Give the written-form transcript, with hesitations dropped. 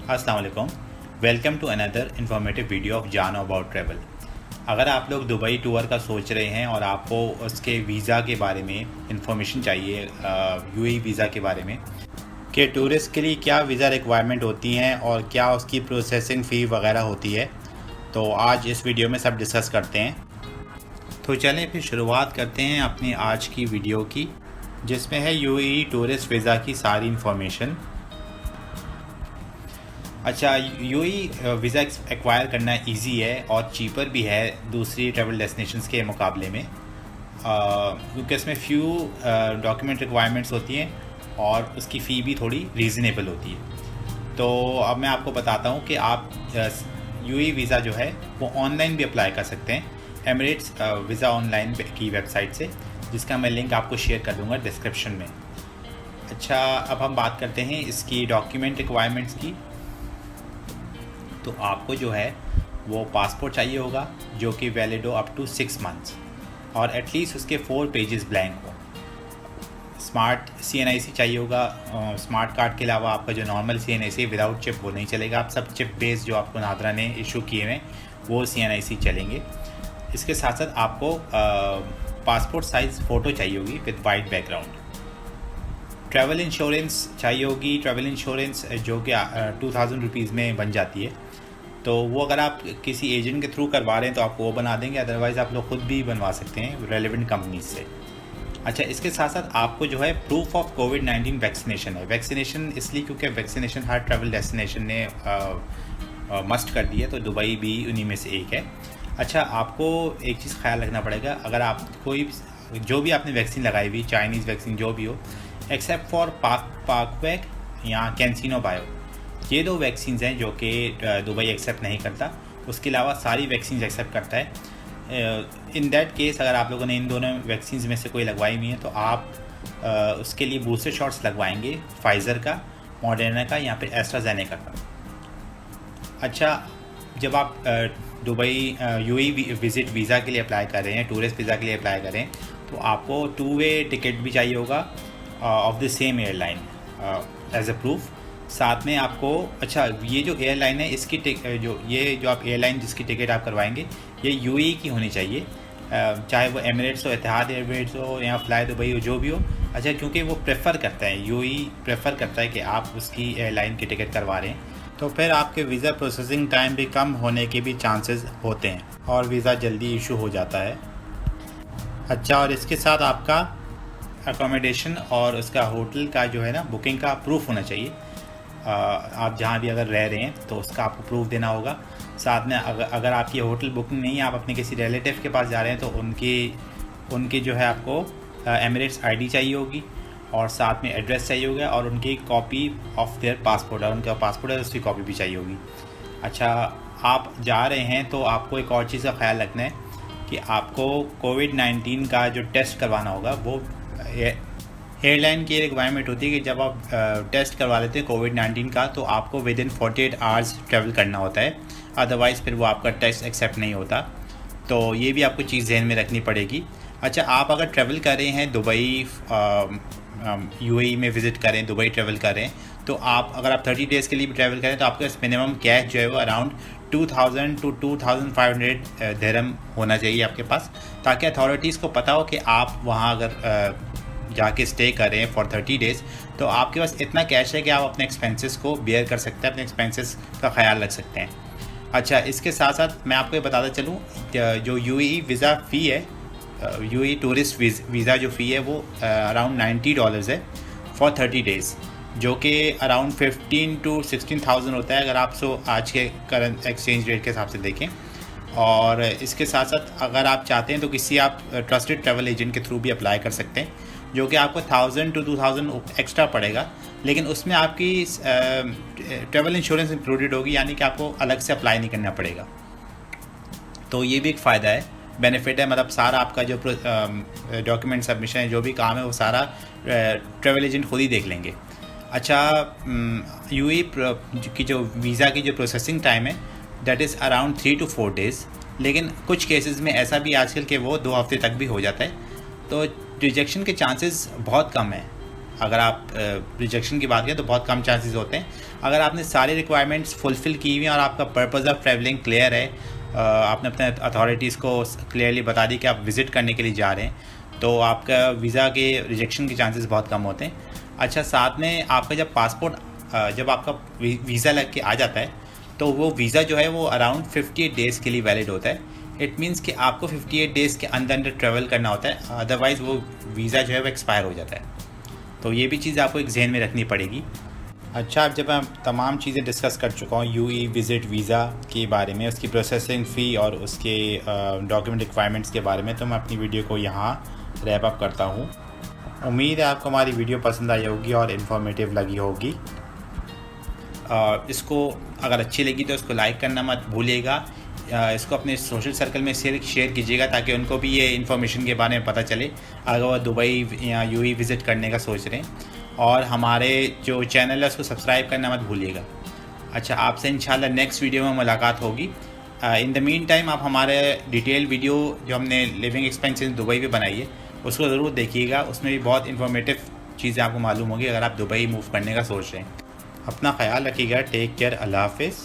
अस्सलाम वालेकुम। Welcome to another informative video of जानो अबाउट ट्रैवल। अगर आप लोग दुबई टूर का सोच रहे हैं और आपको उसके वीज़ा के बारे में इंफॉर्मेशन चाहिए, यूएई वीज़ा के बारे में कि टूरिस्ट के लिए क्या वीज़ा रिक्वायरमेंट होती हैं और क्या उसकी प्रोसेसिंग फ़ी वगैरह होती है, तो आज इस वीडियो में सब डिस्कस करते हैं। तो चलें फिर शुरुआत करते हैं अपनी आज की वीडियो की, जिसमें है यूएई टूरिस्ट वीज़ा की सारी इंफॉर्मेशन। अच्छा, यूएई वीज़ा एक्वायर करना इजी है और चीपर भी है दूसरी ट्रैवल डेस्टिनेशंस के मुकाबले में, क्योंकि इसमें फ्यू डॉक्यूमेंट रिक्वायरमेंट्स होती हैं और उसकी फ़ी भी थोड़ी रीज़नेबल होती है। तो अब मैं आपको बताता हूँ कि आप यूएई वीज़ा जो है वो ऑनलाइन भी अप्लाई कर सकते हैं एमिरेट्स वीज़ा ऑनलाइन की वेबसाइट से, जिसका मैं लिंक आपको शेयर कर दूँगा डिस्क्रिप्शन में। अच्छा, अब हम बात करते हैं इसकी डॉक्यूमेंट रिक्वायरमेंट्स की। तो आपको जो है वो पासपोर्ट चाहिए होगा जो कि वैलिड हो अप टू 6 मंथ्स और एटलीस्ट उसके 4 पेजेस ब्लैंक हो। स्मार्ट CNIC चाहिए होगा। स्मार्ट कार्ड के अलावा आपका जो नॉर्मल CNIC विदाउट चिप वो नहीं चलेगा। आप सब चिप बेस्ड जो आपको नादरा ने इशू किए हैं वो CNIC चलेंगे। इसके साथ साथ आपको पासपोर्ट साइज़ फ़ोटो चाहिए होगी with white background. Travel insurance चाहिए होगी। ट्रैवल इंश्योरेंस जो कि 2000 रुपीज़ में बन जाती है, तो वो अगर आप किसी एजेंट के थ्रू करवा रहे हैं तो आपको वो बना देंगे, अदरवाइज़ आप लोग खुद भी बनवा सकते हैं रेलेवेंट कंपनी से। अच्छा, इसके साथ साथ आपको जो है प्रूफ ऑफ कोविड-19 वैक्सीनेशन है। वैक्सीनेशन इसलिए क्योंकि वैक्सीनेशन हर ट्रैवल डेस्टिनेशन ने मस्ट कर दी है, तो दुबई भी उन्हीं में से एक है। अच्छा, आपको एक चीज़ ख्याल रखना पड़ेगा, अगर आप कोई जो भी आपने वैक्सीन लगाई हुई, चाइनीज़ वैक्सीन जो भी हो, एक्सेप्ट फॉर पाकवैक या कैंसिनो बायो, ये 2 वैक्सीन हैं जो कि दुबई एक्सेप्ट नहीं करता। उसके अलावा सारी वैक्सीन एक्सेप्ट करता है। इन दैट केस अगर आप लोगों ने इन दोनों वैक्सीन में से कोई लगवाई हुई है तो आप उसके लिए बूस्टर शॉट्स लगवाएंगे, फाइज़र का, मॉडर्ना का या फिर एस्ट्राजेनेका का। अच्छा, जब आप दुबई यूएई विज़िट वीज़ा के लिए अप्लाई कर रहे हैं, टूरिस्ट वीज़ा के लिए अप्लाई कर रहे हैं, तो आपको 2 वे टिकट भी चाहिए होगा of the same airline as a proof. साथ में आपको, अच्छा, ये जो एयरलाइन है इसकी जो आप एयरलाइन जिसकी टिकट आप करवाएंगे ये यूएई की होनी चाहिए, चाहे वो एमिरेट्स हो, इतिहाद एयरवेज हो या फ्लाई दुबई हो, जो भी हो। अच्छा, क्योंकि वो प्रेफर करता है, यूएई प्रेफर करता है कि आप उसकी एयरलाइन की टिकट करवा रहे हैं, तो फिर आपके वीज़ा प्रोसेसिंग टाइम भी कम होने के भी चांसेस होते हैं और वीज़ा जल्दी इशू हो जाता है। अच्छा, और इसके साथ आपका अकोमोडेशन और उसका होटल का जो है ना बुकिंग का प्रूफ होना चाहिए। आप जहाँ भी अगर रह रहे हैं तो उसका आपको प्रूफ देना होगा। साथ में अगर आपकी होटल बुकिंग नहीं है, आप अपने किसी रिलेटिव के पास जा रहे हैं, तो उनकी जो है आपको एमिरेट्स आईडी चाहिए होगी और साथ में एड्रेस चाहिए होगा और उनकी कॉपी ऑफ देयर पासपोर्ट, और उनका पासपोर्ट है उसकी कॉपी भी चाहिए होगी। अच्छा, आप जा रहे हैं तो आपको एक और चीज़ का ख्याल रखना है कि आपको कोविड-19 का जो टेस्ट करवाना होगा, वो एयरलाइन की रिक्वायरमेंट होती है कि जब आप टेस्ट करवा लेते हैं कोविड-19 का, तो आपको विद इन 48 आवर्स ट्रैवल करना होता है, अदरवाइज़ फिर वो आपका टेस्ट एक्सेप्ट नहीं होता। तो ये भी आपको चीज़ ध्यान में रखनी पड़ेगी। अच्छा, आप अगर ट्रैवल कर रहे हैं दुबई, यूएई में विज़िट करें, दुबई ट्रैवल करें, तो अगर आप 30 डेज़ के लिए भी ट्रैवल करें तो आपके पास मिनिमम कैश जो है वो अराउंड 2000 to 2500 दिरहम होना चाहिए आपके पास, ताकि अथॉरिटीज़ को पता हो कि आप वहाँ अगर जाके स्टे कर रहे हैं फॉर 30 डेज़, तो आपके पास इतना कैश है कि आप अपने एक्सपेंसेस को बेयर कर सकते हैं, अपने एक्सपेंसेस का ख्याल रख सकते हैं। अच्छा, इसके साथ साथ मैं आपको ये बताता चलूँ, जो यूएई वीज़ा फ़ी है, यूएई टूरिस्ट वीज़ा जो फ़ी है वो अराउंड $90 है फॉर 30 डेज़, जो कि अराउंड 15 to 16,000 होता है अगर आप आज के करंट एक्सचेंज रेट के हिसाब से देखें। और इसके साथ साथ अगर आप चाहते हैं तो किसी आप ट्रस्टेड ट्रैवल एजेंट के थ्रू भी अप्लाई कर सकते हैं, जो कि आपको 1000 to 2000 एक्स्ट्रा पड़ेगा, लेकिन उसमें आपकी ट्रैवल इंश्योरेंस इंक्लूडेड होगी, यानी कि आपको अलग से अप्लाई नहीं करना पड़ेगा। तो ये भी एक फ़ायदा है, बेनिफिट है। मतलब सारा आपका जो डॉक्यूमेंट सबमिशन है, जो भी काम है, वो सारा ट्रैवल एजेंट खुद ही देख लेंगे। अच्छा, यूएई की जो वीज़ा की जो प्रोसेसिंग टाइम है that is around 3 to 4 days, लेकिन कुछ केसेस में ऐसा भी आजकल के वो 2 हफ्ते तक भी हो जाता है, तो रिजेक्शन के चांसेस बहुत कम हैं। अगर आप रिजेक्शन की बात करें तो बहुत कम चांसेस होते हैं। अगर आपने सारे रिक्वायरमेंट्स फुलफ़िल की हुई हैं और आपका पर्पज़ ऑफ ट्रैवलिंग क्लियर है, आपने अपने अथॉरिटीज़ को क्लियरली बता दी कि आप विज़िट करने के लिए जा रहे हैं, तो आपका वीज़ा के रिजेक्शन के चांसेस बहुत कम होते हैं। अच्छा, साथ में आपका जब पासपोर्ट जब आपका वीज़ा लग के आ जाता है तो वो वीज़ा जो है वो अराउंड 58 डेज़ के लिए वैलिड होता है। इट मीन्स कि आपको 58 डेज़ के अंदर ट्रैवल करना होता है, अदरवाइज़ वो वीज़ा जो है वो एक्सपायर हो जाता है। तो ये भी चीज़ आपको एक जहन में रखनी पड़ेगी। अच्छा, अब जब मैं तमाम चीज़ें डिस्कस कर चुका हूँ यूई विज़िट वीज़ा के बारे में, उसकी प्रोसेसिंग फ़ी और उसके डॉक्यूमेंट रिक्वायरमेंट्स के बारे में, तो मैं अपनी वीडियो को यहाँ रैप अप करता हूँ। उम्मीद है आपको हमारी वीडियो पसंद आई होगी और इन्फॉर्मेटिव लगी होगी। इसको अगर अच्छी लगी तो इसको लाइक करना मत भूलिएगा। इसको अपने सोशल सर्कल में शेयर कीजिएगा ताकि उनको भी ये इन्फॉर्मेशन के बारे में पता चले अगर वो दुबई या यूएई विज़िट करने का सोच रहे हैं। और हमारे जो चैनल है उसको सब्सक्राइब करना मत भूलिएगा। अच्छा, आपसे इंशाल्लाह नेक्स्ट वीडियो में मुलाकात होगी। इन द मीन टाइम आप हमारे डिटेल वीडियो जो हमने लिविंग एक्सपेंसेस दुबई पे बनाई है उसको ज़रूर देखिएगा। उसमें भी बहुत इन्फॉर्मेटिव चीज़ें आपको मालूम होगी अगर आप दुबई मूव करने का सोच रहे हैं। अपना ख्याल रखिएगा। Take care. अल्लाह हाफिज़।